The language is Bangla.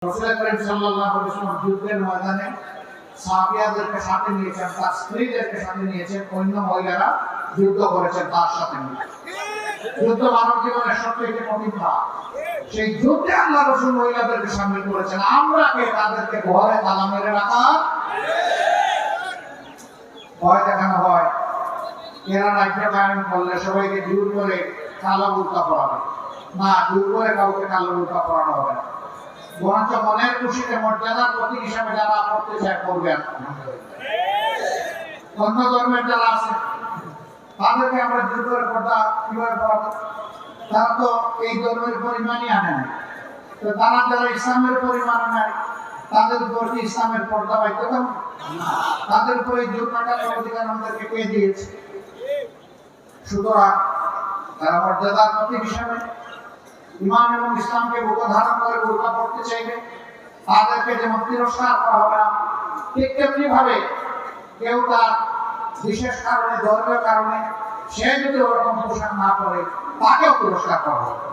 রাসূল করিম সাল্লাল্লাহু আলাইহি ওয়াসাল্লাম যুদ্ধের ময়দানে সাহাবীদেরকে সাথে নিয়েছেন, তার স্ত্রীদেরকে সাথে নিয়েছেন, অন্য মহিলারা যুদ্ধ করেছেন তার সাথে নিয়ে। যুদ্ধ মানব জীবনের সবচেয়ে কঠিন কাজ। সেই যুদ্ধে আল্লাহ রাসূল মহিলাদেরকে শামিল করেছেন। আমরা কে তাদেরকে ঘরে তালা মেরে রাখা ভয় দেখানো হয়। এরা রাজ্য কায়েম করলে সবাইকে জোর করে কালো বুরকা পরাবে না, জোর করে কাউকে কালো বুরকা পরানো হবে না। বরঞ্চ মনের খুশিতে মর্যাদার প্রতীক হিসাবে যারা করতে চায় করবেন। অন্য ধর্মের যারা আছে তাদেরকে আমরা জোর করে পর্দা কিভাবে পড়াবো? তারা তো এই ধর্মের পরিমাণই আনে না। তো তারা যারা ইসলামের পরিমাণ নেয় তাদের উপর কি ইসলামের পর্দা বাধ্যতামূলক? তাদের উপরে জোর কাটানোর অধিকার আমাদেরকে কে দিয়েছে? সুতরাং তারা মর্যাদার প্রতীক হিসাবে ইমান এবং ইসলামকে বুকে ধারণ করে বোরকা পড়তে চাইবে, তাদেরকে যেমন তিরস্কার করা হবে না, ঠিক তেমনি ভাবে কেউ তার বিশেষ কারণে, ধর্মীয় কারণে সে যদি ওরকম পোশাক না পরে তাকেও তিরস্কার করা হবে।